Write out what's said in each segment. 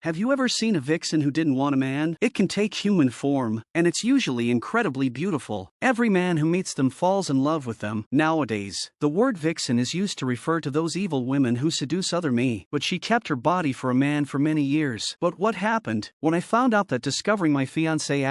Have you ever seen a vixen who didn't want a man? It can take human form, and it's usually incredibly beautiful. Every man who meets them falls in love with them. Nowadays, the word vixen is used to refer to those evil women who seduce other men, but she kept her body for a man for many years. But what happened? When I found out that discovering my fiancé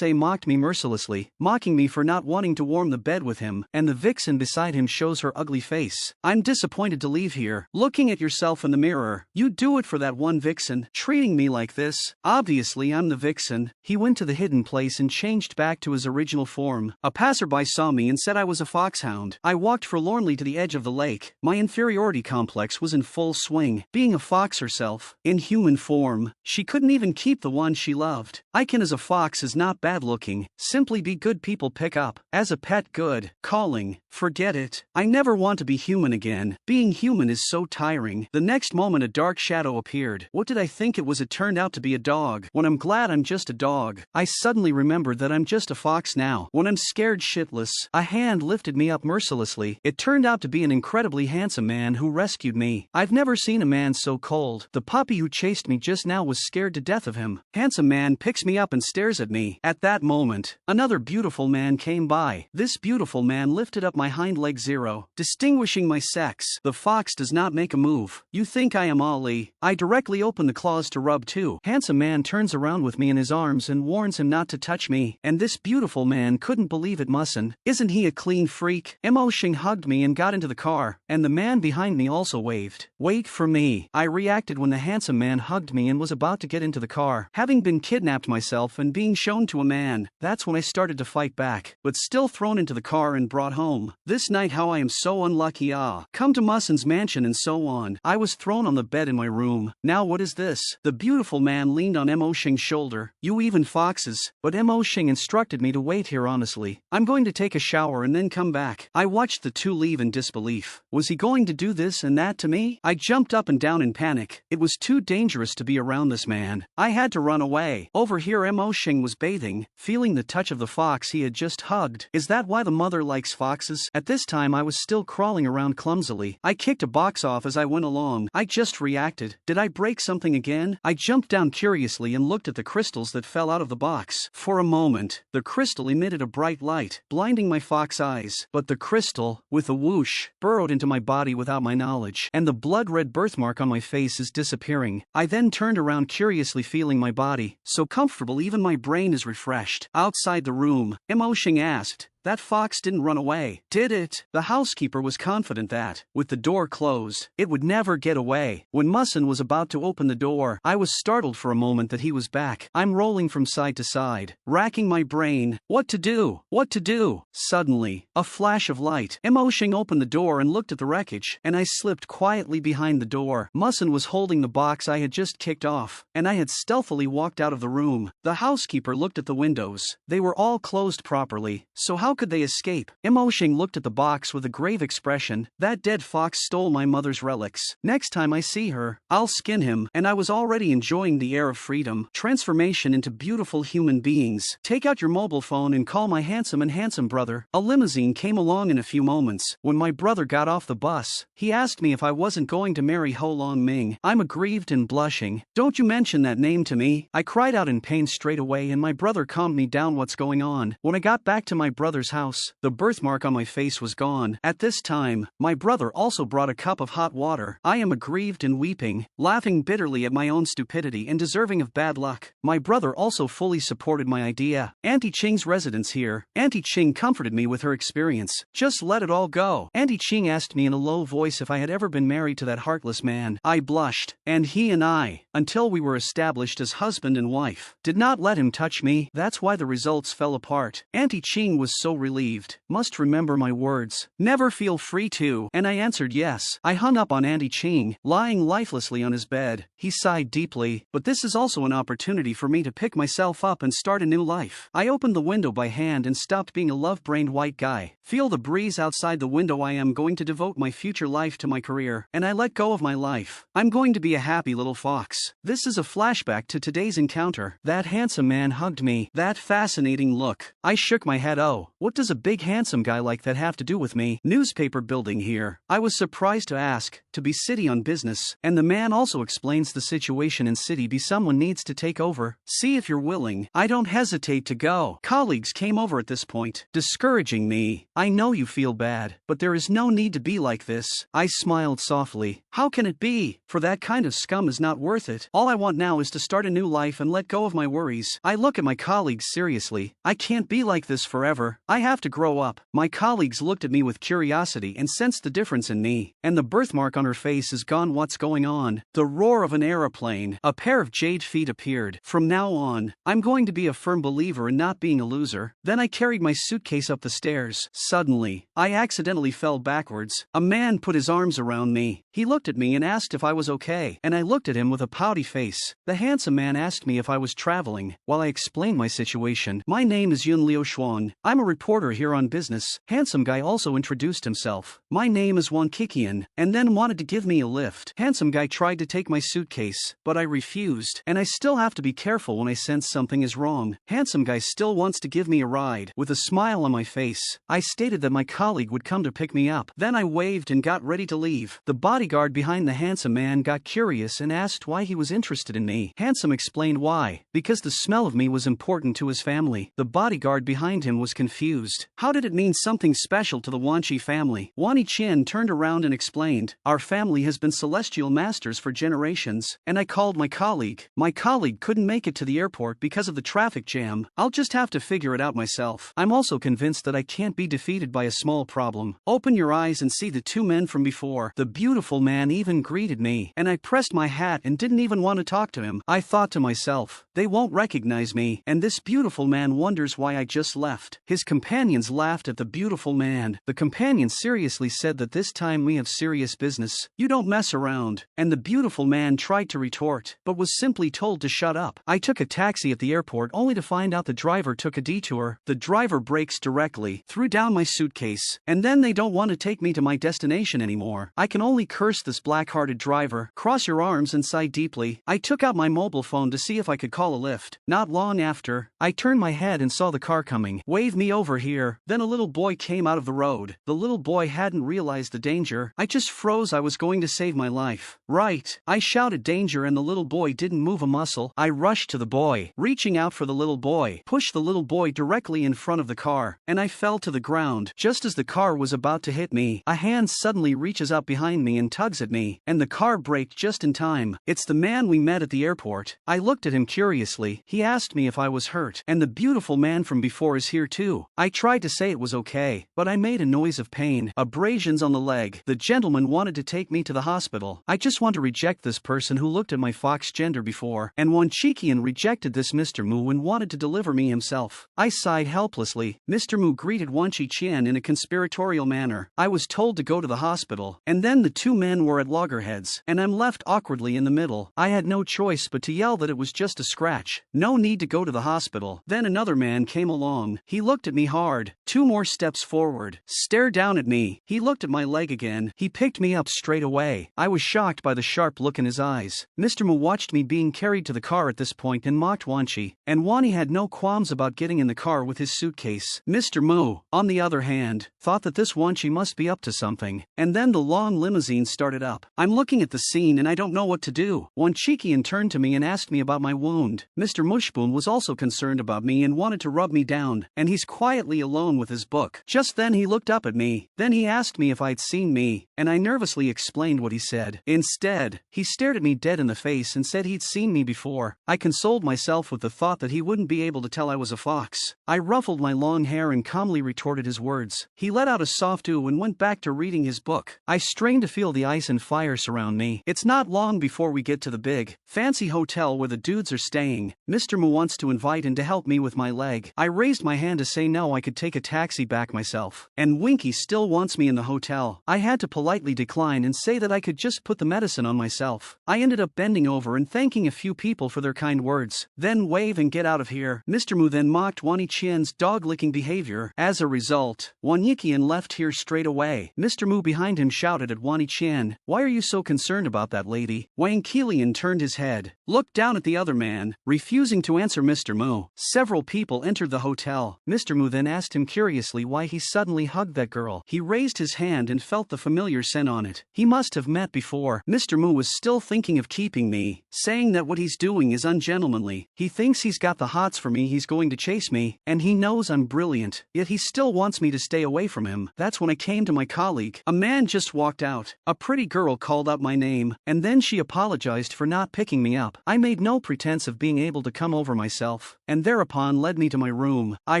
mocked me mercilessly, mocking me for not wanting to warm the bed with him, and the vixen beside him shows her ugly face. I'm disappointed to leave here. Looking at yourself in the mirror, you do it for that one vixen, treating me like this. Obviously I'm the vixen. He went to the hidden place and changed back to his original form. A passerby saw me and said I was a foxhound. I walked forlornly to the edge of the lake. My inferiority complex was in full swing. Being a fox herself, in human form, she couldn't even keep the one she loved. Icon as a fox is not bad looking, simply be good people pick up. As a pet good, calling, forget it. I never want to be human again. Being human is so tiring. The next moment a dark shadow appeared. What did I think it was? It turned out to be a dog. When I'm glad I'm just a dog, I suddenly remembered that I'm just a fox now. When I'm scared shitless, a hand lifted me up mercilessly. It turned out to be an incredibly handsome man who rescued me. I've never seen a man so cold. The puppy who chased me just now was scared to death of him. Handsome man picks me up and stares at me. At that moment, another beautiful man came by. This beautiful man lifted up my hind leg 0, distinguishing my sex. The fox does not make a move. You think I am Ali? I directly open the claws to rub too. Handsome man turns around with me in his arms and warns him not to touch me, and this beautiful man couldn't believe it. Mustn't. Isn't he a clean freak? Mo Sheng hugged me and got into the car, and the man behind me also waved. Wait for me. I reacted when the handsome man hugged me and was about to get into the car. Having been kidnapped myself and being shown to a man, that's when I started to fight back, but still thrown into the car and brought home. This night how I am so unlucky. Come to Mussen's mansion and so on. I was thrown on the bed in my room. Now what is this? The beautiful man leaned on Mo Sheng's shoulder. You even foxes. But Mo Sheng instructed me to wait here honestly. I'm going to take a shower and then come back. I watched the two leave in disbelief. Was he going to do this and that to me? I jumped up and down in panic. It was too dangerous to be around this man. I had to run away. Over here Mo Sheng was bathing, feeling the touch of the fox he had just hugged. Is that why the mother likes foxes? At this time I was still crawling around clumsily. I kicked a box off as I went along. I just reacted. Did I break something again? I jumped down curiously and looked at the crystals that fell out of the box. For a moment, the crystal emitted a bright light, blinding my fox eyes. But the crystal, with a whoosh, burrowed into my body without my knowledge, and the blood-red birthmark on my face is disappearing. I then turned around curiously, feeling my body so comfortable even my brain is refreshed. Outside the room, Mo Sheng asked, that fox didn't run away, did it? The housekeeper was confident that, with the door closed, it would never get away. When Mussen was about to open the door, I was startled for a moment that he was back. I'm rolling from side to side, racking my brain. What to do? What to do? Suddenly, a flash of light. Mo Sheng opened the door and looked at the wreckage, and I slipped quietly behind the door. Mussen was holding the box I had just kicked off, and I had stealthily walked out of the room. The housekeeper looked at the windows. They were all closed properly, so how could they escape? Mo Sheng looked at the box with a grave expression. That dead fox stole my mother's relics. Next time I see her, I'll skin him. And I was already enjoying the air of freedom, transformation into beautiful human beings. Take out your mobile phone and call my handsome brother. A limousine came along in a few moments. When my brother got off the bus, he asked me if I wasn't going to marry Ho Long Ming. I'm aggrieved and blushing. Don't you mention that name to me. I cried out in pain straight away and my brother calmed me down. What's going on? When I got back to my brother's house, the birthmark on my face was gone. At this time, my brother also brought a cup of hot water. I am aggrieved and weeping, laughing bitterly at my own stupidity and deserving of bad luck. My brother also fully supported my idea. Auntie Ching's residence here. Auntie Ching comforted me with her experience. Just let it all go. Auntie Ching asked me in a low voice if I had ever been married to that heartless man. I blushed, and he and I, until we were established as husband and wife, did not let him touch me. That's why the results fell apart. Auntie Ching was so relieved. Must remember my words. Never feel free to. And I answered yes. I hung up on Auntie Ching, lying lifelessly on his bed. He sighed deeply. But this is also an opportunity for me to pick myself up and start a new life. I opened the window by hand and stopped being a love-brained white guy. Feel the breeze outside the window. I am going to devote my future life to my career. And I let go of my life. I'm going to be a happy little fox. This is a flashback to today's encounter. That handsome man hugged me. That fascinating look. I shook my head. Oh, What does a big handsome guy like that have to do with me? Newspaper building here. I was surprised to ask, to be city on business, and the man also explains the situation in city B someone needs to take over. See if you're willing. I don't hesitate to go. Colleagues came over at this point, discouraging me. I know you feel bad, but there is no need to be like this. I smiled softly. How can it be? For that kind of scum is not worth it. All I want now is to start a new life and let go of my worries. I look at my colleagues seriously. I can't be like this forever. I have to grow up. My colleagues looked at me with curiosity and sensed the difference in me. And the birthmark on her face is gone. What's going on? The roar of an aeroplane. A pair of jade feet appeared. From now on, I'm going to be a firm believer in not being a loser. Then I carried my suitcase up the stairs. Suddenly, I accidentally fell backwards. A man put his arms around me. He looked at me and asked if I was okay, and I looked at him with a pouty face. The handsome man asked me if I was traveling. While I explained my situation, my name is Liushuang. I'm a reporter here on business. Handsome guy also introduced himself. My name is Kikian, and then wanted to give me a lift. Handsome guy tried to take my suitcase, but I refused, and I still have to be careful when I sense something is wrong. Handsome guy still wants to give me a ride. With a smile on my face, I stated that my colleague would come to pick me up. Then I waved and got ready to leave. The bodyguard behind the handsome man got curious and asked why he was interested in me. Handsome explained why. Because the smell of me was important to his family. The bodyguard behind him was confused. How did it mean something special to the Wanchi family? Wani Qian turned around and explained, our family has been celestial masters for generations, and I called my colleague. My colleague couldn't make it to the airport because of the traffic jam. I'll just have to figure it out myself. I'm also convinced that I can't be defeated by a small problem. Open your eyes and see the two men from before. The beautiful man even greeted me, and I pressed my hat and didn't even want to talk to him. I thought to myself, they won't recognize me, and this beautiful man wonders why I just left. His companions laughed at the beautiful man. The companion seriously said that this time we have serious business. You don't mess around. And the beautiful man tried to retort, but was simply told to shut up. I took a taxi at the airport only to find out the driver took a detour. The driver brakes directly, threw down my suitcase, and then they don't want to take me to my destination anymore. I can only curse this black-hearted driver. Cross your arms and sigh deeply. I took out my mobile phone to see if I could call a lift. Not long after, I turned my head and saw the car coming. Wave me over here. Then a little boy came out of the road. The little boy hadn't realized the danger. I just froze. I was going to save my life. Right. I shouted danger and the little boy didn't move a muscle. I rushed to the boy, reaching out for the little boy, pushed the little boy directly in front of the car, and I fell to the ground. Just as the car was about to hit me, a hand suddenly reaches up behind me and tugs at me, and the car braked just in time. It's the man we met at the airport. I looked at him curiously. He asked me if I was hurt, and the beautiful man from before is here too. I tried to say it was okay, but I made a noise of pain. Abrasions on the leg. The gentleman wanted to take me to the hospital. I just want to reject this person who looked at my fox gender before, and one Cheekian rejected this Mr. Mu and wanted to deliver me himself. I sighed helplessly. Mr. Mu greeted Wan Chi Qian in a conspiratorial manner. I was told to go to the hospital, and then the two men were at loggerheads, and I'm left awkwardly in the middle. I had no choice but to yell that it was just a scratch. No need to go to the hospital. Then another man came along. He looked at me hard. 2 more steps forward. Stared down at me. He looked at my leg again. He picked me up straight away. I was shocked by the sharp look in his eyes. Mr. Mu watched me being carried to the car at this point and mocked Wanchi, and Wani had no qualms about getting in the car with his suitcase. Mr. Mu, on the other hand, thought that this Wanchi must be up to something. And then the long limousine started up. I'm looking at the scene and I don't know what to do. One Cheekian turned to me and asked me about my wound. Mr. Mushboon was also concerned about me and wanted to rub me down, and he's quietly alone with his book. Just then he looked up at me. Then he asked me if I'd seen me, and I nervously explained what he said. Instead, he stared at me dead in the face and said he'd seen me before. I consoled myself with the thought that he wouldn't be able to tell I was a fox. I ruffled my long hair and calmly retorted his words. He let out a soft ooh and went back to reading his book. I strained to feel the ice and fire surround me. It's not long before we get to the big, fancy hotel where the dudes are staying. Mr. Mu wants to invite and to help me with my leg. I raised my hand to say no, I could take a taxi back myself. And Winky still wants me in the hotel. I had to politely decline and say that I could just put the medicine on myself. I ended up bending over and thanking a few people for their kind words. Then wave and get out of here. Mr. Mu then mocked Wani Qian's dog-licking behavior. As a result, Wan Yiqian left here straight away. Mr. Mu behind him shouted at Wani Qian, "Why are you so concerned about that lady?" Wang Qilian turned his head, looked down at the other man, refusing to answer Mr. Mu. Several people entered the hotel. Mr. Mu then asked him curiously why he suddenly hugged that girl. He raised his hand and felt the familiar scent on it. He must have met before. Mr. Mu was still thinking of keeping me, saying that what he's doing is ungentlemanly. He thinks he's got the hots for me, he's going to chase me, and he knows I'm brilliant, yet he still wants me to stay away from him. That's when I came to my colleague. A man just walked out. A pretty girl called out my name, and then she apologized for not picking me up. I made no pretense of being able to come over myself, and thereupon led me to my room. I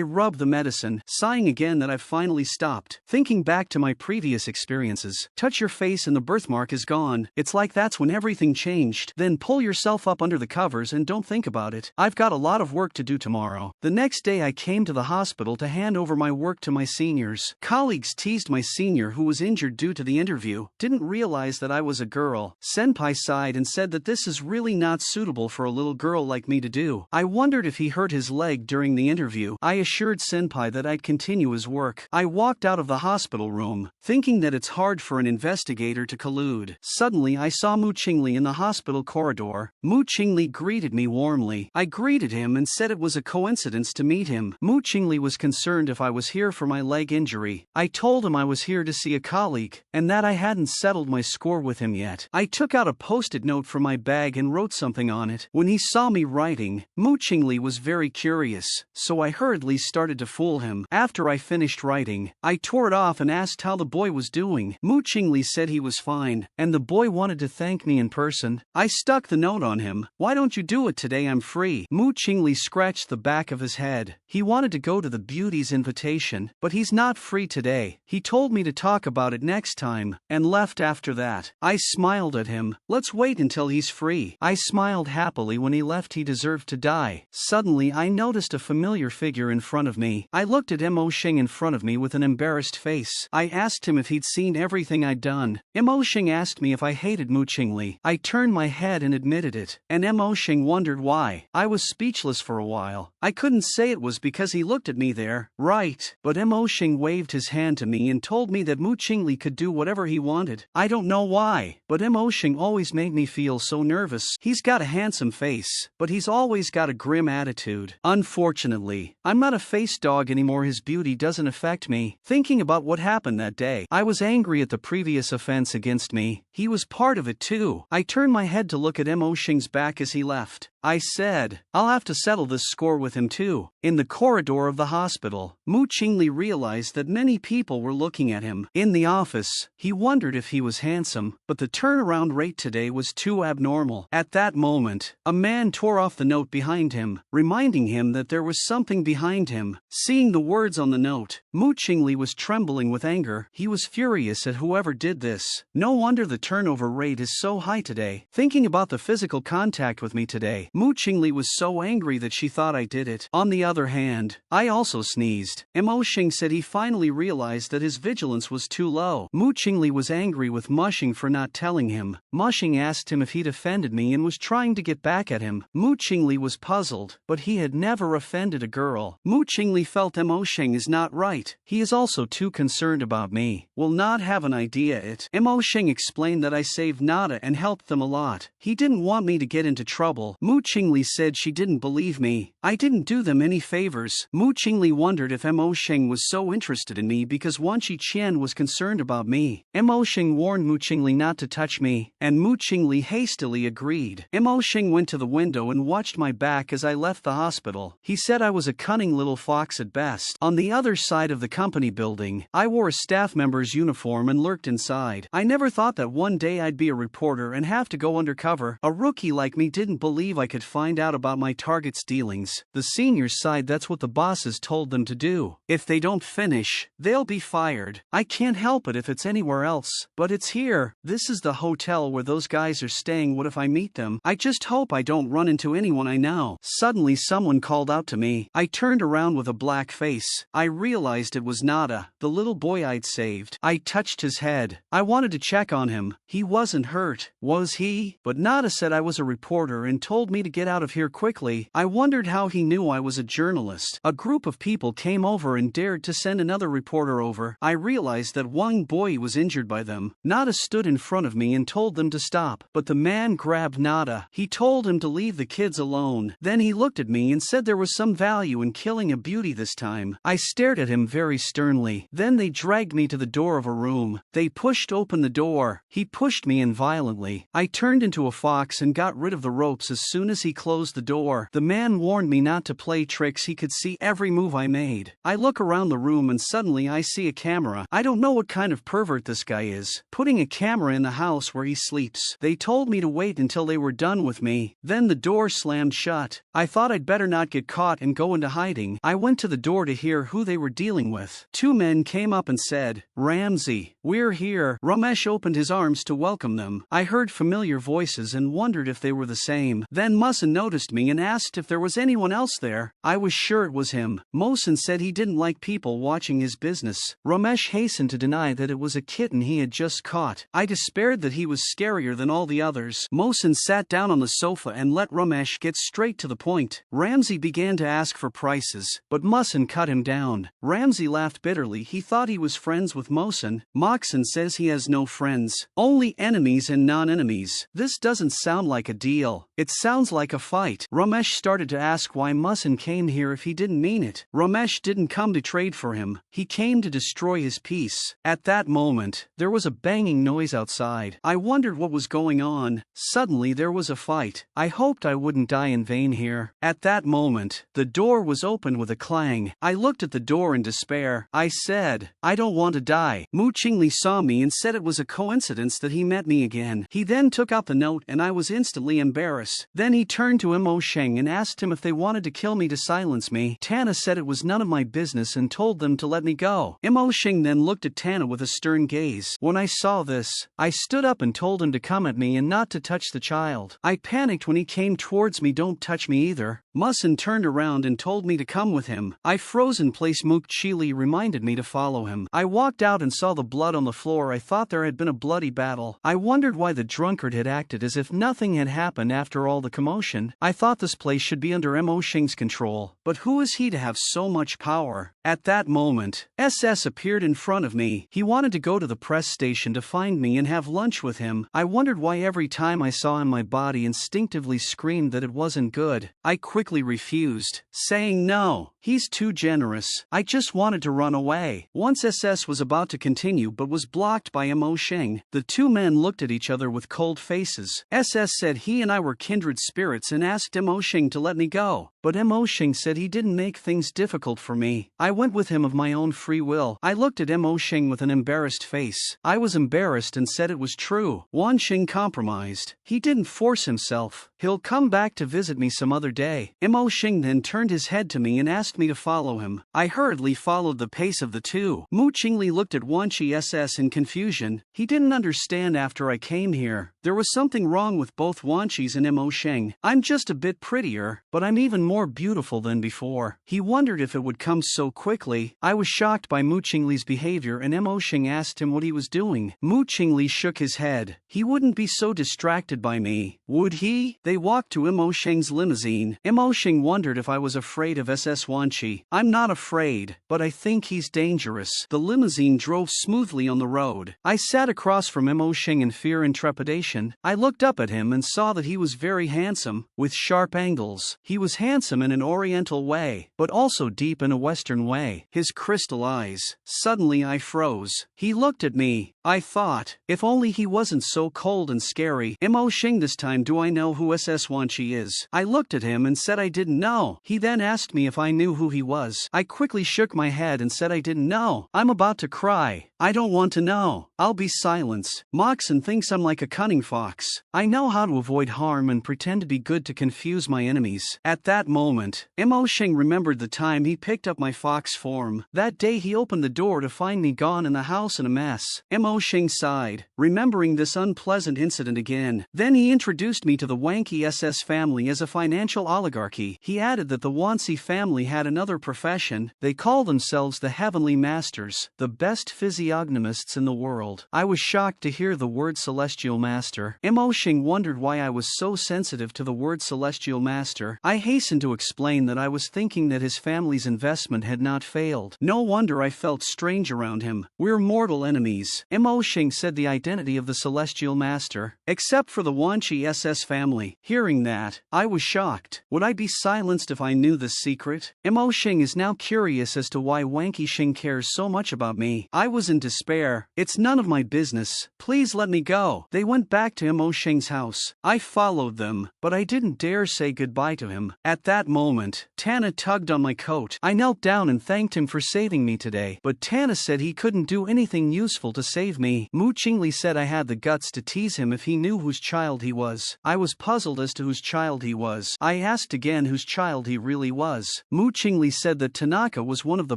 rubbed the medicine, sighing again that I've finally stopped. Thinking back to my previous experiences. Touch your face and the birthmark is gone. It's like that's when everything changed. Then pull yourself up under the covers and don't think about it. I've got a lot of work to do tomorrow. The next day I came to the hospital to hand over my work to my seniors. Colleagues teased my senior who was injured due to the interview. Didn't realize that I was a girl. Senpai sighed and said that this is really not suitable for a little girl like me to do. I wondered if he hurt his leg during the interview. I assured Senpai that I'd continue his work. I walked out of the hospital room, thinking that it's hard for an investigator to collude. Suddenly I saw Mo Sheng in the hospital corridor. Mo Sheng greeted me warmly. I greeted him and said it was a coincidence to meet him. Mo Sheng was concerned if I was here for my leg injury. I told him I was here to see a colleague, and that I hadn't settled my score with him yet. I took out a post-it note from my bag and wrote something on it. When he saw me writing, Mo Sheng was very curious, so I hurriedly started to fool him. After I finished writing, I tore it off and asked how the boy was doing. Mo Sheng said he was fine, and the boy wanted to thank me in person. I stuck the note on him. Why don't you do it today? I'm free. Mo Sheng scratched the back of his head. He wanted to go to the beauty's invitation, but he's not free today. He told me to talk about it next time, and left after that. I smiled at him. Let's wait until he's free. I smiled happily when he left. He deserved to die. Suddenly I noticed a familiar figure in front of me. I looked at Mo Sheng in front of me with an embarrassed face. I asked him if he'd seen everything I'd done. Mo Sheng asked me if I hated Mo Sheng. I turned my head and admitted it, and Mo Sheng wondered why. I was speechless for a while. I couldn't say it was because he looked at me there, right? But Mo Sheng waved his hand to me and told me that Mo Sheng could do whatever he wanted. I don't know why, but Mo Sheng always made me feel so nervous. He's got a handsome face, but he's always got a grim attitude. Unfortunately, I'm not a face dog anymore. His beauty doesn't affect me. Thinking about what happened that day, I was angry at the previous offense against me. He was part of it too. I turned my head to look at Mo Sheng's back as he left. I said, I'll have to settle this score with him too. In the corridor of the hospital, Mo Sheng realized that many people were looking at him. In the office, he wondered if he was handsome, but the turnaround rate today was too abnormal. At that moment, a man tore off the note behind him, reminding him that there was something behind him. Seeing the words on the note, Mo Sheng was trembling with anger. He was furious at whoever did this. No wonder the turnover rate is so high today. Thinking about the physical contact with me today, Mo Sheng was so angry that she thought I did it. On the other hand, I also sneezed. Mo Sheng said he finally realized that his vigilance was too low. Mo Sheng was angry with Mo Sheng for not telling him. Mo Sheng asked him if he'd offended me and was trying to get back at him. Mo Sheng was puzzled, but he had never offended a girl. Mo Sheng felt Mo Sheng is not right. He is also too concerned about me. Will not have an idea it. Mo Sheng explained that I saved Nada and helped them a lot. He didn't want me to get into trouble. Mo Sheng said she didn't believe me. I didn't do them any favors. Mo Sheng wondered if Mo Sheng was so interested in me because Wan Chi Qian was concerned about me. Mo Sheng warned Mo Sheng not to touch me, and Mo Sheng hastily agreed. Mo Sheng went to the window and watched my back as I left the hospital. He said I was a cunning little fox at best. On the other side of the company building, I wore a staff member's uniform and lurked inside. I never thought that one day I'd be a reporter and have to go undercover. A rookie like me didn't believe I could find out about my target's dealings. The seniors side, that's what the bosses told them to do. If they don't finish, they'll be fired. I can't help it if it's anywhere else, but it's here. This is the hotel where those guys are staying. What if I meet them? I just hope I don't run into anyone I know. Suddenly someone called out to me. I turned around with a black face. I realized it was Nada, the little boy I'd saved. I touched his head. I wanted to check on him. He wasn't hurt, was he? But Nada said I was a reporter and told me me to get out of here quickly. I wondered how he knew I was a journalist. A group of people came over and dared to send another reporter over. I realized that one boy was injured by them. Nada stood in front of me and told them to stop, but the man grabbed Nada. He told him to leave the kids alone. Then he looked at me and said there was some value in killing a beauty this time. I stared at him very sternly. Then they dragged me to the door of a room. They pushed open the door. He pushed me in violently. I turned into a fox and got rid of the ropes as soon as he closed the door. The man warned me not to play tricks. He could see every move I made. I look around the room and suddenly I see a camera. I don't know what kind of pervert this guy is, putting a camera in the house where he sleeps. They told me to wait until they were done with me. Then the door slammed shut. I thought I'd better not get caught and go into hiding. I went to the door to hear who they were dealing with. Two men came up and said, "Ramsey, we're here." Ramesh opened his arms to welcome them. I heard familiar voices and wondered if they were the same. Then Musin noticed me and asked if there was anyone else there. I was sure it was him. Mosin said he didn't like people watching his business. Ramesh hastened to deny that it was a kitten he had just caught. I despaired that he was scarier than all the others. Mosin sat down on the sofa and let Ramesh get straight to the point. Ramsey began to ask for prices, but Musin cut him down. Ramsey laughed bitterly. He thought he was friends with Mosin. Moxon says he has no friends, only enemies and non-enemies. This doesn't sound like a deal. It sounds like a fight. Ramesh started to ask why Musin came here if he didn't mean it. Ramesh didn't come to trade for him. He came to destroy his peace. At that moment, there was a banging noise outside. I wondered what was going on. Suddenly there was a fight. I hoped I wouldn't die in vain here. At that moment, the door was opened with a clang. I looked at the door in despair. I said, "I don't want to die." Mu Qingli saw me and said it was a coincidence that he met me again. He then took out the note and I was instantly embarrassed. Then he turned to Mo Sheng and asked him if they wanted to kill me to silence me. Tana said it was none of my business and told them to let me go. Mo Sheng then looked at Tana with a stern gaze. When I saw this, I stood up and told him to come at me and not to touch the child. I panicked when he came towards me. "Don't touch me either." Musin turned around and told me to come with him. I froze in place. Mook Chili reminded me to follow him. I walked out and saw the blood on the floor. I thought there had been a bloody battle. I wondered why the drunkard had acted as if nothing had happened after all the commotion. I thought this place should be under Mo Sheng's control, but who is he to have so much power? At that moment, SS appeared in front of me. He wanted to go to the press station to find me and have lunch with him. I wondered why every time I saw him my body instinctively screamed that it wasn't good. I quickly refused, saying no, he's too generous. I just wanted to run away. Once SS was about to continue but was blocked by Mo Sheng. The two men looked at each other with cold faces. SS said he and I were kindred spirits and asked Mo Sheng to let me go. But Mo Sheng said he didn't make things difficult for me. I went with him of my own free will. I looked at Mo Sheng with an embarrassed face. I was embarrassed and said it was true. Wan Sheng compromised. He didn't force himself. He'll come back to visit me some other day. Mo Sheng then turned his head to me and asked me to follow him. I hurriedly followed the pace of the two. Mu Qingli looked at Wan Chi SS in confusion. He didn't understand after I came here. There was something wrong with both Wan Chi's and Mo Sheng. I'm just a bit prettier, but I'm even more beautiful than before. He wondered if it would come so quickly. I was shocked by Mu Qingli's behavior and Mo Sheng asked him what he was doing. Mu Qingli shook his head. He wouldn't be so distracted by me, would he? They walked to Mo Sheng's limousine. Mo Sheng wondered if I was afraid of SS Wan Chi. I'm not afraid, but I think he's dangerous. The limousine drove smoothly on the road. I sat across from Mo Sheng in fear and trepidation. I looked up at him and saw that he was very handsome, with sharp angles. He was handsome in an oriental way, but also deep in a western way. His crystal eyes. Suddenly I froze. He looked at me. I thought, if only he wasn't so cold and scary. Mo Sheng, this time do I know who SS Wan Chi is? I looked at him and said I didn't know. He then asked me if I knew who he was. I quickly shook my head and said I didn't know. I'm about to cry. I don't want to know. I'll be silenced. Moxon thinks I'm like a cunning fox. I know how to avoid harm and pretend to be good to confuse my enemies. At that moment, Mo Sheng remembered the time he picked up my fox form. That day he opened the door to find me gone and the house in a mess. Mo Sheng sighed, remembering this unpleasant incident again. Then he introduced me to the Wanky SS family as a financial oligarchy. He added that the Wansi family had another profession. They call themselves the Heavenly Masters, the best physiognomists in the world. I was shocked to hear the word Celestial Master. Mo Sheng wondered why I was so sensitive to the word Celestial Master. I hastened to explain that I was thinking that his family's investment had not failed. No wonder I felt strange around him. We're mortal enemies. Mo Sheng said the identity of the Celestial Master, except for the Wanchi SS family. Hearing that, I was shocked. Would I be silenced if I knew this secret? Mo Sheng is now curious as to why Wanky Sheng cares so much about me. I was in despair. It's none of my business. Please let me go. They went back to Mo Sheng's house. I followed them, but I didn't dare say goodbye to him. At that moment, Tana tugged on my coat. I knelt down and thanked him for saving me today, but Tana said he couldn't do anything useful to save me. Mu Qingli said I had the guts to tease him if he knew whose child he was. I was puzzled as to whose child he was. I asked again whose child he really was. Mu Qingli said that Tanaka was one of the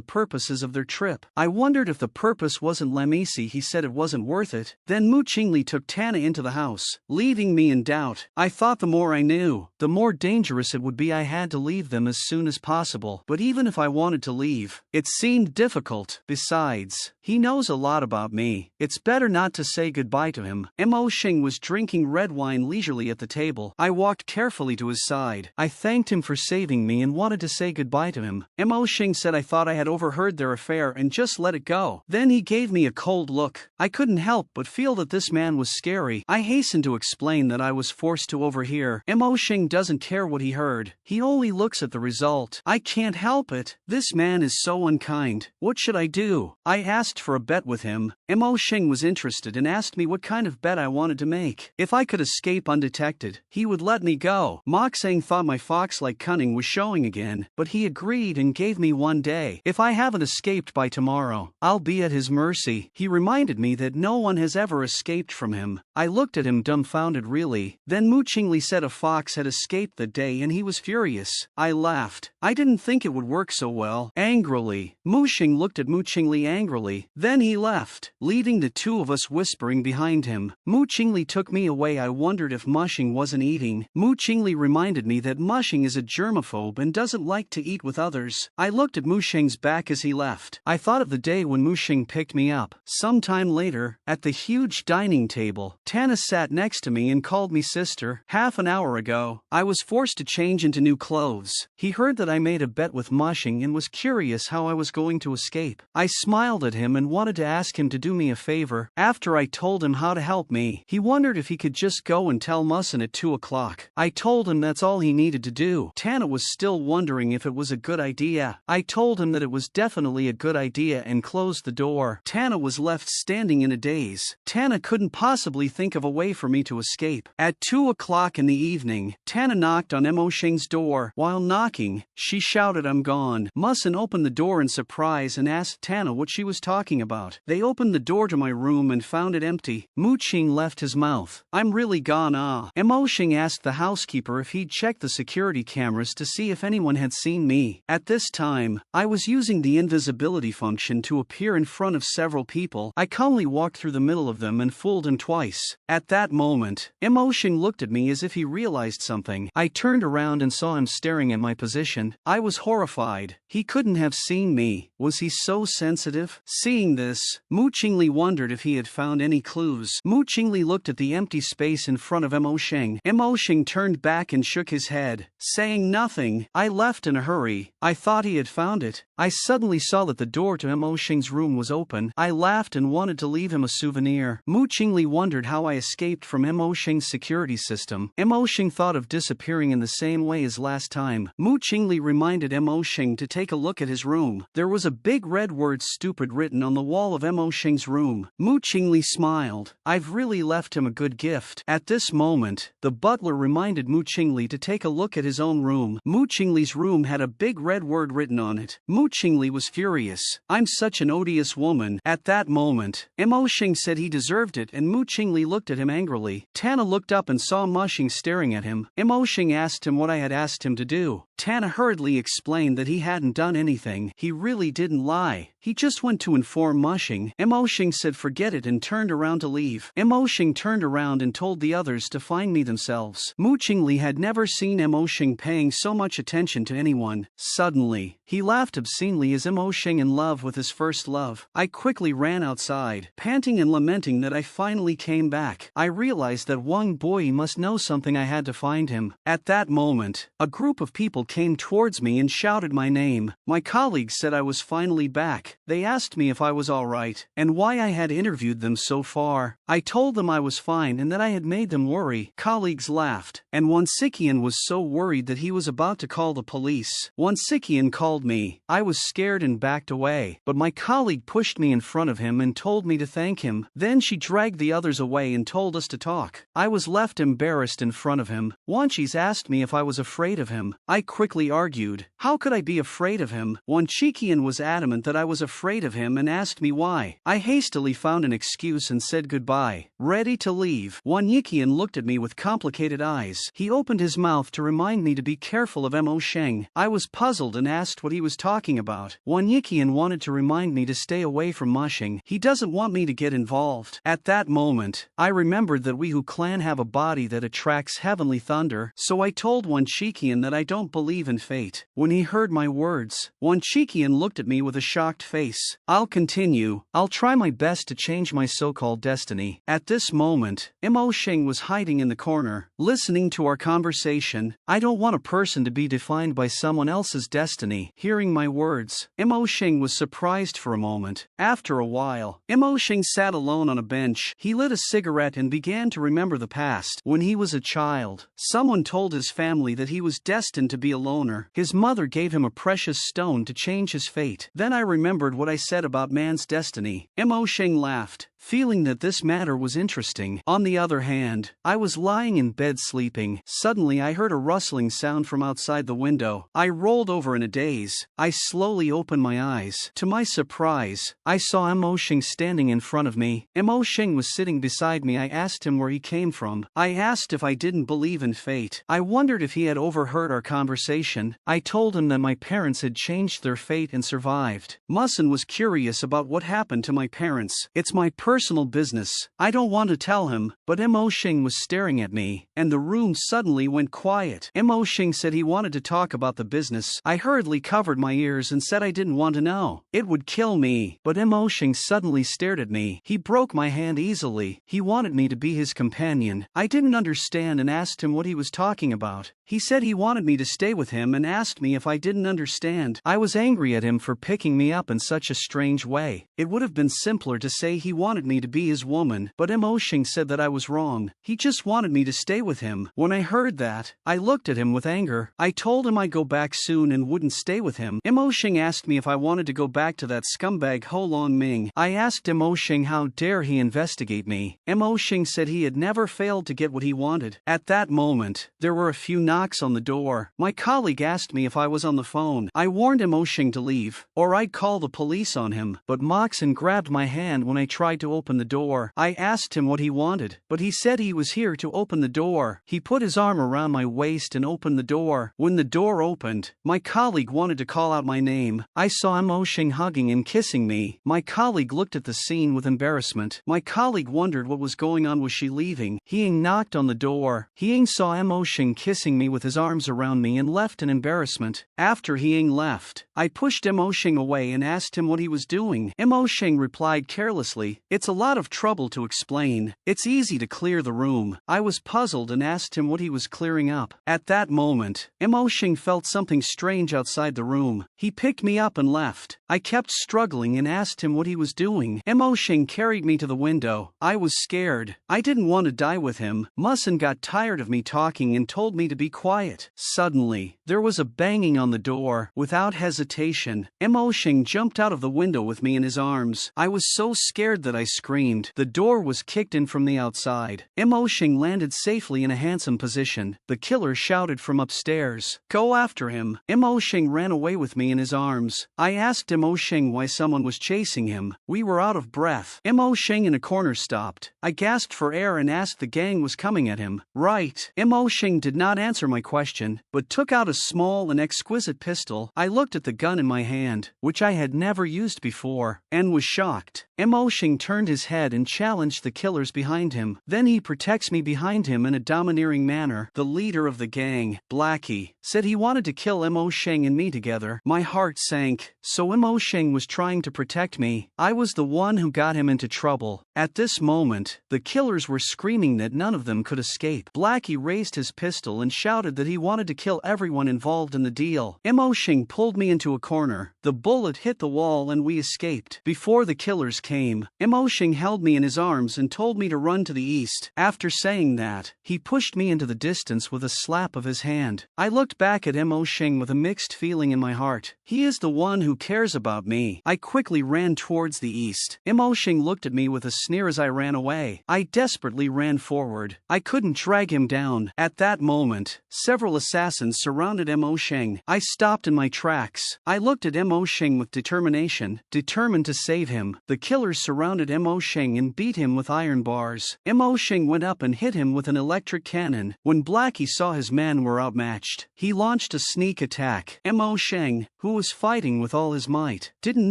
purposes of their trip. I wondered if the purpose wasn't Lemisi. He said it wasn't worth it. Then Mu Qingli took Tana into the house, leaving me in doubt. I thought the more I knew, the more dangerous it would be. I had to leave them as soon as possible. But even if I wanted to leave, it seemed difficult. Besides, he knows a lot about me. It's better not to say goodbye to him. Mo Sheng was drinking red wine leisurely at the table. I walked carefully to his side. I thanked him for saving me and wanted to say goodbye to him. Mo Sheng said I thought I had overheard their affair and just let it go. Then he gave me a cold look. I couldn't help but feel that this man was scary. I hastened to explain that I was forced to overhear. Mo Sheng doesn't care what he heard. He only looks at the result. I can't help it. This man is so unkind. What should I do? I asked for a bet with him. Mo Sheng was interested and asked me what kind of bet I wanted to make. If I could escape undetected, he would let me go. Mo Sheng thought my fox-like cunning was showing again, but he agreed and gave me 1 day. If I haven't escaped by tomorrow, I'll be at his mercy. He reminded me that no one has ever escaped from him. I looked at him dumbfounded. Really? Then Mu Qingli said a fox had escaped that day and he was furious. I laughed. I didn't think it would work so well. Angrily, Mu Sheng looked at Mu Qingli angrily. Then he left, leaving the two of us whispering behind him. Mu Qingli took me away. I wondered if Mushing wasn't eating. Mu Qingli reminded me that Mushing is a germaphobe and doesn't like to eat with others. I looked at Mu Sheng's back as he left. I thought of the day when Mu Sheng picked me up. Sometime later, at the huge dining table, Tana sat next to me and called me sister. Half an hour ago, I was forced to change into new clothes. He heard that I made a bet with Mushing and was curious how I was going to escape. I smiled at him and wanted to ask him to do me a favor. After I told him how to help me, he wondered if he could just go and tell Musin at 2 o'clock. I told him that's all he needed to do. Tana was still wondering if it was a good idea. I told him that it was definitely a good idea and closed the door. Tana was left standing in a daze. Tana couldn't possibly think of a way for me to escape. At 2 o'clock in the evening, Tana knocked on Mo Sheng's door. While knocking, she shouted, "I'm gone." Musin opened the door in surprise and asked Tana what she was talking about. They opened the door to my room and found it empty. Mu Qing left his mouth. "I'm really gone, ah." Mo Sheng asked the housekeeper if he'd checked the security cameras to see if anyone had seen me. At this time, I was using the invisibility function to appear in front of several people. I calmly walked through the middle of them and fooled him twice. At that moment, Mo Sheng looked at me as if he realized something. I turned around and saw him staring at my position. I was horrified. He couldn't have seen me. Was he so sensitive? Seeing this, Mu Qingli wondered if he had found any clues. Mu Qingli looked at the empty space in front of Mo Sheng. Mo Sheng turned back and shook his head, saying nothing. I left in a hurry. I thought he had found it. I suddenly saw that the door to Mo Sheng's room was open. I laughed and wanted to leave him a souvenir. Mu Qingli wondered how I escaped from Mo Sheng's security system. Mo Sheng thought of disappearing in the same way as last time. Mu Qingli reminded Mo Sheng to take a look at his room. There was a big red word "stupid" written on the wall of Mo Sheng's room. Mu Qingli smiled. I've really left him a good gift. At this moment, the butler reminded Mu Qingli to take a look at his own room. Mu Qingli's room had a big red word written on it. Mu Qingli was furious. I'm such an odious woman. At that moment, Mo Sheng said he deserved it and Mu Qingli looked at him angrily. Tana looked up and saw Mushing staring at him. Mo Sheng asked him what I had asked him to do. Tana hurriedly explained that he hadn't done anything. He really didn't lie. He just went to inform Mo Sheng. Mo Sheng said forget it and turned around to leave. Mo Sheng turned around and told the others to find me themselves. Mu Qingli had never seen Mo Sheng paying so much attention to anyone. Suddenly, he laughed obscenely as Mo Sheng in love with his first love. I quickly ran outside, panting and lamenting that I finally came back. I realized that Wang Boyi must know something. I had to find him. At that moment, a group of people came towards me and shouted my name. My colleagues said I was finally back. They asked me if I was alright, and why I had interviewed them so far. I told them I was fine and that I had made them worry. Colleagues laughed, and Wansikian was so worried that he was about to call the police. Wansikian called me. I was scared and backed away, but my colleague pushed me in front of him and told me to thank him. Then she dragged the others away and told us to talk. I was left embarrassed in front of him. Wanchis asked me if I was afraid of him. I quickly argued. How could I be afraid of him? Wanchikian was adamant that I was afraid of him and asked me why. I hastily found an excuse and said goodbye, ready to leave. Wanyikian looked at me with complicated eyes. He opened his mouth to remind me to be careful of Mo Sheng. I was puzzled and asked what he was talking about. Wanyikian wanted to remind me to stay away from Mo Sheng. He doesn't want me to get involved. At that moment, I remembered that we who clan have a body that attracts heavenly thunder, so I told Wanchikian that I don't believe in fate. When he heard my words, Wanchikian looked at me with a shocked face. I'll continue. I'll try my best to change my so-called destiny. At this moment, Mo Sheng was hiding in the corner, listening to our conversation. I don't want a person to be defined by someone else's destiny. Hearing my words, Mo Sheng was surprised for a moment. After a while, Mo Sheng sat alone on a bench. He lit a cigarette and began to remember the past. When he was a child, someone told his family that he was destined to be a loner. His mother gave him a precious stone to change his fate. Then I remembered what I said about man's destiny. Mo Sheng laughed, feeling that this matter was interesting. On the other hand, I was lying in bed sleeping. Suddenly I heard a rustling sound from outside the window. I rolled over in a daze. I slowly opened my eyes. To my surprise, I saw Mo Sheng standing in front of me. Mo Sheng was sitting beside me. I asked him where he came from. I asked if I didn't believe in fate. I wondered if he had overheard our conversation. I told him that my parents had changed their fate and survived. Musin was curious about what happened to my parents. It's my personal business. I don't want to tell him, but Mo Sheng was staring at me, and the room suddenly went quiet. Mo Sheng said he wanted to talk about the business. I hurriedly covered my ears and said I didn't want to know. It would kill me. But Mo Sheng suddenly stared at me. He broke my hand easily. He wanted me to be his companion. I didn't understand and asked him what he was talking about. He said he wanted me to stay with him and asked me if I didn't understand. I was angry at him for picking me up in such a strange way. It would have been simpler to say he wanted me to be his woman, but Mo Sheng said that I was wrong. He just wanted me to stay with him. When I heard that, I looked at him with anger. I told him I'd go back soon and wouldn't stay with him. Mo Sheng asked me if I wanted to go back to that scumbag Ho Lon Ming. I asked Mo Sheng how dare he investigate me. Mo Sheng said he had never failed to get what he wanted. At that moment, there were a few knocks on the door. My colleague asked me if I was on the phone. I warned Mo Sheng to leave, or I'd call the police on him, but Moxon grabbed my hand when I tried to open the door. I asked him what he wanted, but he said he was here to open the door. He put his arm around my waist and opened the door. When the door opened, my colleague wanted to call out my name. I saw Mo Sheng hugging and kissing me. My colleague looked at the scene with embarrassment. My colleague wondered what was going on. Was she leaving? He knocked on the door. He saw Mo Sheng kissing me with his arms around me and left in embarrassment. After he left, I pushed Mo Sheng away and asked him what he was doing. Mo Sheng replied carelessly, "It's a lot of trouble to explain. It's easy to clear the room." I was puzzled and asked him what he was clearing up. At that moment, Mo Sheng felt something strange outside the room. He picked me up and left. I kept struggling and asked him what he was doing. Mo Sheng carried me to the window. I was scared. I didn't want to die with him. Musin got tired of me talking and told me to be quiet. Suddenly, there was a banging on the door. Without hesitation, Mo Sheng jumped out of the window with me in his arms. I was so scared that I screamed. The door was kicked in from the outside. Mo Sheng landed safely in a handsome position. The killer shouted from upstairs, "Go after him." Mo Sheng ran away with me in his arms. I asked Mo Sheng why someone was chasing him. We were out of breath. Mo Sheng in a corner stopped. I gasped for air and asked the gang was coming at him. Right. Mo Sheng did not answer my question, but took out a small and exquisite pistol. I looked at the gun in my hand, which I had never used before, and was shocked. Mo Sheng turned his head and challenged the killers behind him. Then he protects me behind him in a domineering manner. The leader of the gang, Blackie, said he wanted to kill Mo Sheng and me together. My heart sank. So Mo Sheng was trying to protect me. I was the one who got him into trouble. At this moment, the killers were screaming that none of them could escape. Blackie raised his pistol and shouted that he wanted to kill everyone involved in the deal. Mo Sheng pulled me into a corner. The bullet hit the wall and we escaped. Before the killers came, Mo Sheng held me in his arms and told me to run to the east. After saying that, he pushed me into the distance with a slap of his hand. I looked back at Mo Sheng with a mixed feeling in my heart. He is the one who cares about me. I quickly ran towards the east. Mo Sheng looked at me with a sneer as I ran away. I desperately ran forward. I couldn't drag him down. At that moment, several assassins surrounded Mo Sheng. I stopped in my tracks. I looked at Mo Sheng with determination, determined to save him. The killers surrounded Mo Sheng and beat him with iron bars. Mo Sheng went up and hit him with an electric cannon. When Blackie saw his men were outmatched, he launched a sneak attack. Mo Sheng, who was fighting with all his might, didn't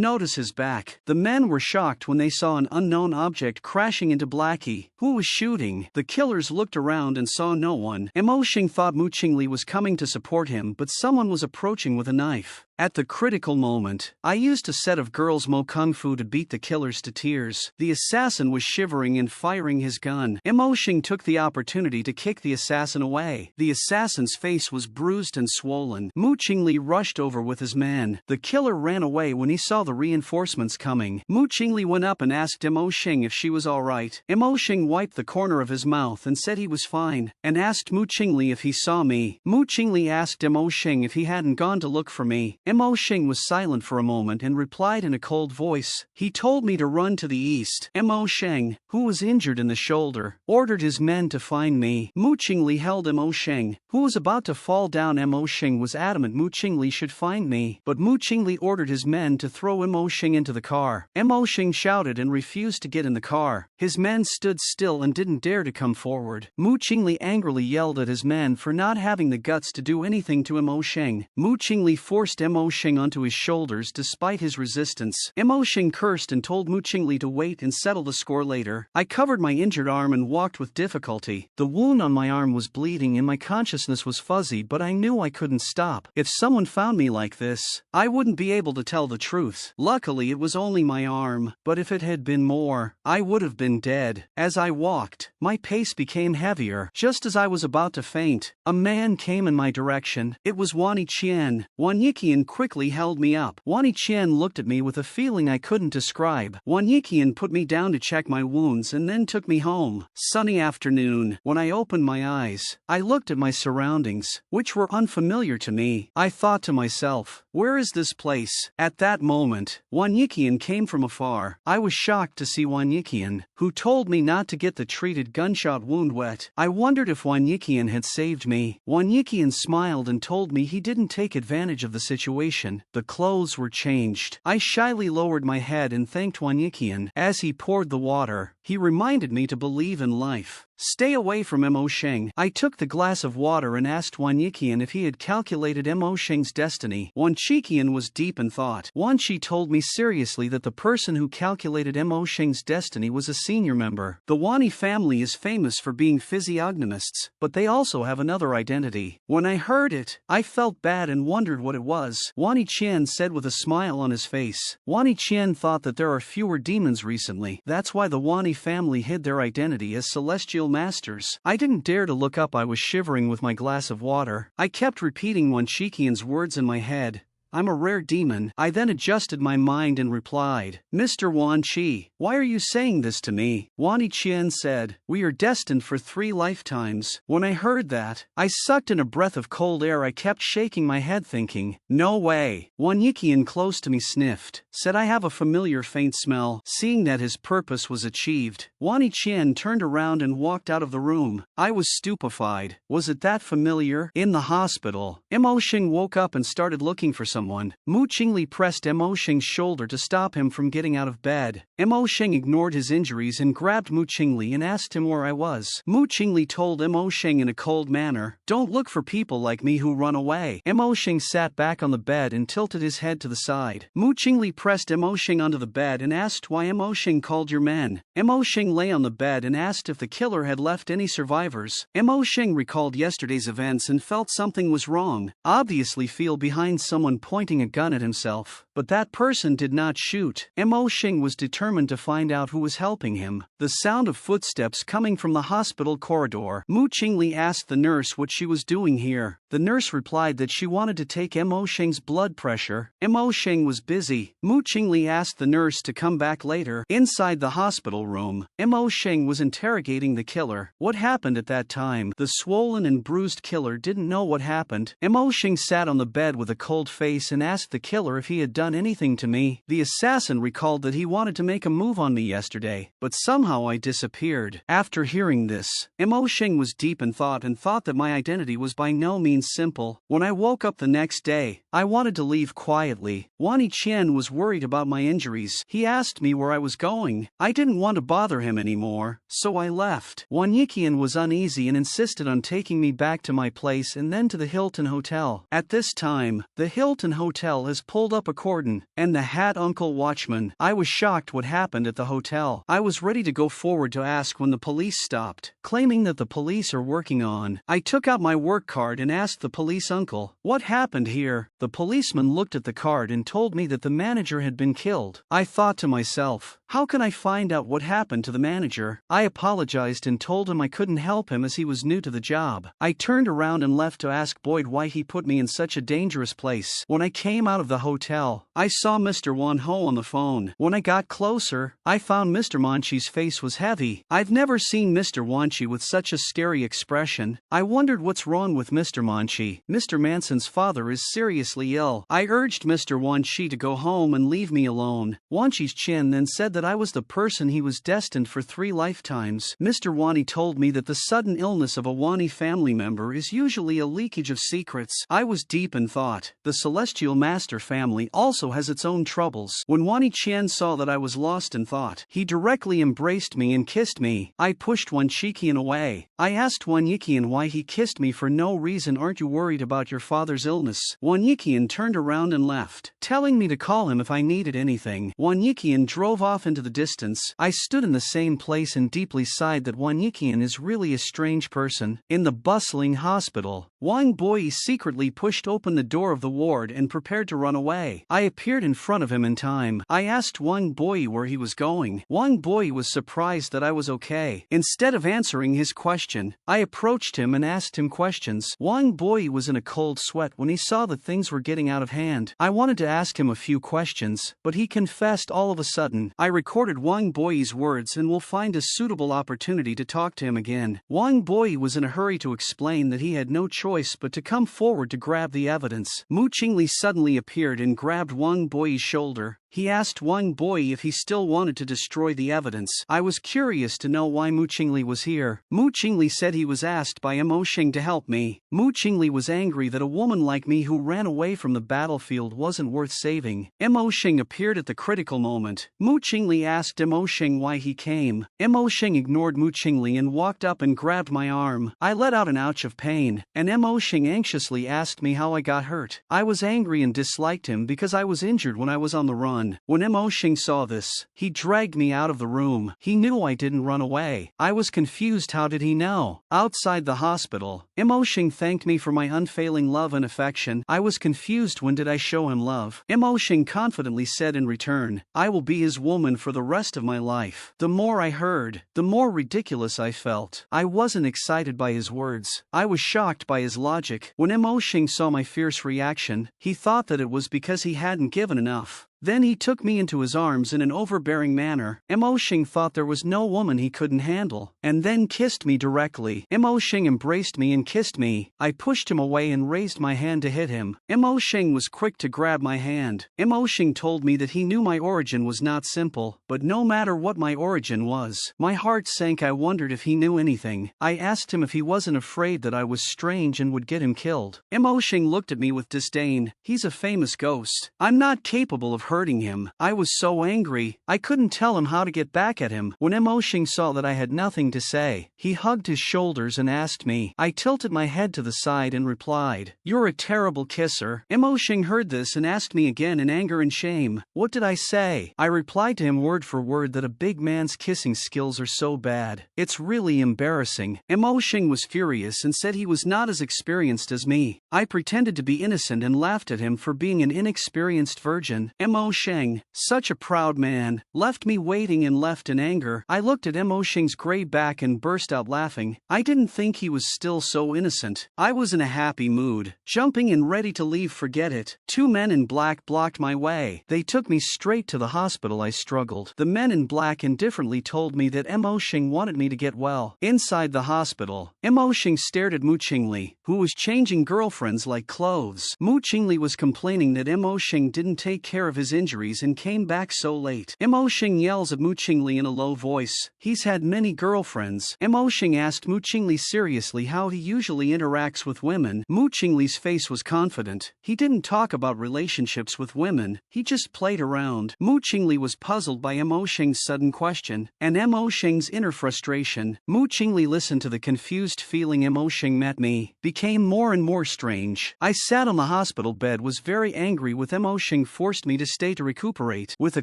notice his back. The men were shocked when they saw an unknown object crashing into Blackie, who was shooting. The killers looked around and saw no one. Mo Sheng thought Mo Qingli was coming to support him, but someone was approaching with a knife. At the critical moment, I used a set of girls' Mo Kung Fu to beat the killers to tears. The assassin was shivering and firing his gun. Mo Sheng took the opportunity to kick the assassin away. The assassin's face was bruised and swollen. Mo Qingli rushed over with his man. The killer ran away when he saw the reinforcements coming. Mo Qingli went up and asked Mo Sheng if she was alright. Mo Sheng wiped the corner of his mouth and said he was fine, and asked Mo Qingli if he saw me. Mo Qingli asked Mo Sheng if he hadn't gone to look for me. Mo Sheng was silent for a moment and replied in a cold voice, "He told me to run to the east." Mo Sheng, who was injured in the shoulder, ordered his men to find me. Mo Qingli held Mo Sheng, who was about to fall down. Mo Sheng was adamant Mo Qingli should find me, but Mo Qingli ordered his men to throw Mo Sheng into the car. Mo Sheng shouted and refused to get in the car. His men stood still and didn't dare to come forward. Mo Qingli angrily yelled at his men for not having the guts to do anything to Mo Sheng. Mo Qingli forced Mo Sheng onto his shoulders despite his resistance. Mo Sheng cursed and told Mo Qingli to wait and settle the score later. I covered my injured arm and walked with difficulty. The wound on my arm was bleeding and my consciousness was fuzzy, but I knew I couldn't stop. If someone found me like this, I wouldn't be able to tell the truth. Luckily it was only my arm, but if it had been more, I would have been dead. As I walked, my pace became heavier. Just as I was about to faint, a man came in my direction. It was Wan Yiqian. Wan Yiqian quickly held me up. Wan Yiqian looked at me with a feeling I couldn't describe. Wan Yiqian put me down to check my wounds and then took me home. Sunny afternoon. When I opened my eyes, I looked at my surroundings, which were unfamiliar to me. I thought to myself, where is this place? At that moment, Wan Yiqian came from afar. I was shocked to see Wan Yiqian, who told me not to get the treated gunshot wound wet. I wondered if Wan Yiqian had saved me. Wan Yiqian smiled and told me he didn't take advantage of the situation. The clothes were changed. I shyly lowered my head and thanked Wan Yiqian. As he poured the water, he reminded me to believe in life. Stay away from Mo Sheng. I took the glass of water and asked Wan Yiqian if he had calculated Mo Sheng's destiny. Wan Yiqian was deep in thought. Wan Shi told me seriously that the person who calculated Mo Sheng's destiny was a senior member. The Wani family is famous for being physiognomists, but they also have another identity. When I heard it, I felt bad and wondered what it was. Wan Yiqian said with a smile on his face. Wan Yiqian thought that there are fewer demons recently. That's why the Wani family hid their identity as celestial masters. I didn't dare to look up. I was shivering with my glass of water. I kept repeating Wan Shiqian's words in my head. I'm a rare demon. I then adjusted my mind and replied, Mr. Wan Qi, why are you saying this to me? Wan Yiqian said, we are destined for 3 lifetimes. When I heard that, I sucked in a breath of cold air. I kept shaking my head thinking, no way. Wan Yiqian close to me sniffed, said I have a familiar faint smell. Seeing that his purpose was achieved, Wan Yiqian turned around and walked out of the room. I was stupefied. Was it that familiar? In the hospital, Mo Sheng woke up and started looking for someone. someone. Mo Sheng pressed Mo Sheng's shoulder to stop him from getting out of bed. Mo Sheng ignored his injuries and grabbed Mo Sheng and asked him where I was. Mo Sheng told Mo Sheng in a cold manner, "Don't look for people like me who run away." Mo Sheng sat back on the bed and tilted his head to the side. Mo Sheng pressed Mo Sheng onto the bed and asked why Mo Sheng called your men. Mo Sheng lay on the bed and asked if the killer had left any survivors. Mo Sheng recalled yesterday's events and felt something was wrong. Obviously feel behind someone pointing a gun at himself. But that person did not shoot. Mo Sheng was determined to find out who was helping him. The sound of footsteps coming from the hospital corridor. Mo Sheng asked the nurse what she was doing here. The nurse replied that she wanted to take Mo Sheng's blood pressure. Mo Sheng was busy. Mo Sheng asked the nurse to come back later. Inside the hospital room, Mo Sheng was interrogating the killer. What happened at that time? The swollen and bruised killer didn't know what happened. Mo Sheng sat on the bed with a cold face and asked the killer if he had done anything to me. The assassin recalled that he wanted to make a move on me yesterday, but somehow I disappeared. After hearing this, Mo Sheng was deep in thought and thought that my identity was by no means simple. When I woke up the next day, I wanted to leave quietly. Wang Yiqian was worried about my injuries. He asked me where I was going. I didn't want to bother him anymore, so I left. Wang Yiqian was uneasy and insisted on taking me back to my place and then to the Hilton Hotel. At this time, the Hilton Hotel has pulled up a cordon, and the hat uncle watchman. I was shocked what happened at the hotel. I was ready to go forward to ask when the police stopped, claiming that the police are working on. I took out my work card and asked the police uncle, "What happened here?" The policeman looked at the card and told me that the manager had been killed. I thought to myself, how can I find out what happened to the manager? I apologized and told him I couldn't help him as he was new to the job. I turned around and left to ask Boyd why he put me in such a dangerous place. When I came out of the hotel, I saw Mr. Wan Ho on the phone. When I got closer, I found Mr. Manchi's face was heavy. I've never seen Mr. Wanchi with such a scary expression. I wondered what's wrong with Mr. Manchi. Mr. Manson's father is seriously ill. I urged Mr. Wanchi to go home and leave me alone. Wanchi's chin then said that I was the person he was destined for 3 lifetimes. Mr. Wani told me that the sudden illness of a Wani family member is usually a leakage of secrets. I was deep in thought. The Celestial Master family also has its own troubles. When Wani Qian saw that I was lost in thought, he directly embraced me and kissed me. I pushed Wan Shiqian away. I asked Wan Yiqian why he kissed me for no reason. "Aren't you worried about your father's illness?" Wan Yiqian turned around and left, telling me to call him if I needed anything. Wan Yiqian drove off into the distance. I stood in the same place and deeply sighed that Wan Yiqian is really a strange person. In the bustling hospital, Wang Boi secretly pushed open the door of the ward and prepared to run away. I appeared in front of him in time. I asked Wang Boi where he was going. Wang Boi was surprised that I was okay. Instead of answering his question, I approached him and asked him questions. Wang Boi was in a cold sweat when he saw that things were getting out of hand. I wanted to ask him a few questions, but he confessed all of a sudden. I recorded Wang Boi's words and will find a suitable opportunity to talk to him again. Wang Boi was in a hurry to explain that he had no choice but to come forward to grab the evidence. Mo Sheng suddenly appeared and grabbed Wang Boi's shoulder. He asked Wang Boi if he still wanted to destroy the evidence. I was curious to know why Mo Sheng was here. Mo Sheng said he was asked by Mo Sheng to help me. Mo Sheng was angry that a woman like me who ran away from the battlefield wasn't worth saving. Mo Sheng appeared at the critical moment. Mo Sheng asked Mo Sheng why he came. Mo Sheng ignored Mo Sheng and walked up and grabbed my arm. I let out an ouch of pain, and Mo Sheng anxiously asked me how I got hurt. I was angry and disliked him because I was injured when I was on the run. When Mo Sheng saw this, he dragged me out of the room. He knew I didn't run away. I was confused. How did he know? Outside the hospital, Mo Sheng thanked me for my unfailing love and affection. I was confused. When did I show him love? Mo Sheng confidently said in return, "I will be his woman for the rest of my life." The more I heard, the more ridiculous I felt. I wasn't excited by his words. I was shocked by his logic. When Mo Sheng saw my fierce reaction, he thought that it was because he hadn't given enough. Then he took me into his arms in an overbearing manner. Mo Sheng thought there was no woman he couldn't handle, and then kissed me directly. Mo Sheng embraced me and kissed me. I pushed him away and raised my hand to hit him. Mo Sheng was quick to grab my hand. Mo Sheng told me that he knew my origin was not simple, but no matter what my origin was, my heart sank. I wondered if he knew anything. I asked him if he wasn't afraid that I was strange and would get him killed. Mo Sheng looked at me with disdain. He's a famous ghost. I'm not capable of hurting him. I was so angry, I couldn't tell him how to get back at him. When Mo Sheng saw that I had nothing to say, he hugged his shoulders and asked me. I tilted my head to the side and replied, "You're a terrible kisser." Mo Sheng heard this and asked me again in anger and shame. What did I say? I replied to him word for word that a big man's kissing skills are so bad. It's really embarrassing. Mo Sheng was furious and said he was not as experienced as me. I pretended to be innocent and laughed at him for being an inexperienced virgin. Mo Sheng, such a proud man, left me waiting and left in anger. I looked at Mo Sheng's gray back and burst out laughing. I didn't think he was still so innocent. I was in a happy mood, jumping and ready to leave. Forget it. Two men in black blocked my way. They took me straight to the hospital. I struggled. The men in black indifferently told me that Mo Sheng wanted me to get well. Inside the hospital, Mo Sheng stared at Mo Qingli, who was changing girlfriends like clothes. Mo Qingli was complaining that Mo Sheng didn't take care of his injuries and came back so late. Mo Sheng yells at Mo Qingli in a low voice. He's had many girlfriends. Mo Sheng asked Mo Qingli seriously how he usually interacts with women. Mo Qingli's face was confident. He didn't talk about relationships with women, he just played around. Mo Qingli was puzzled by Mo Sheng's sudden question, and Mo Sheng's inner frustration. Mo Qingli listened to the confused feeling Mo Sheng met me, became more and more strange. I sat on the hospital bed, was very angry with Mo Sheng forced me to stay to recuperate. With a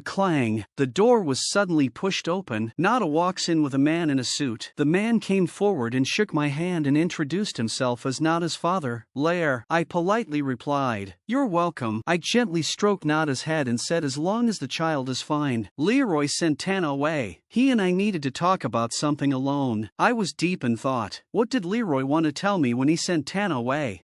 clang, the door was suddenly pushed open. Nada walks in with a man in a suit. The man came forward and shook my hand and introduced himself as Nada's father, Lair. I politely replied, "You're welcome." I gently stroked Nada's head and said as long as the child is fine. Leroy sent Tana away. He and I needed to talk about something alone. I was deep in thought. What did Leroy want to tell me when he sent Tana away?